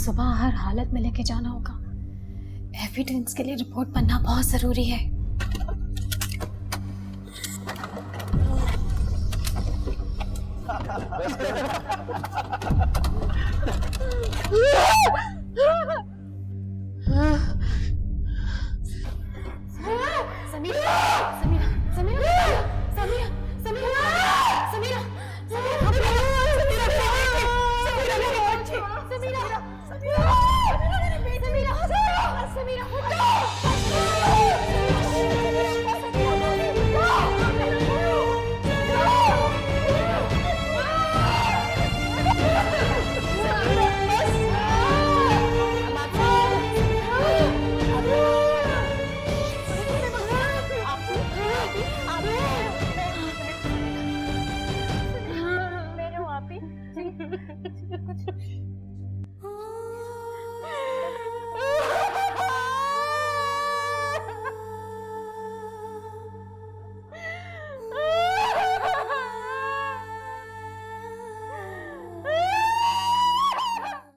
सुबह हर हालत में लेके जाना होगा। एविडेंस के लिए रिपोर्ट बनना बहुत जरूरी है। समीरा, समीरा, समीरा, समीरा, समीरा, समीरा, समीरा, समीरा, समीरा,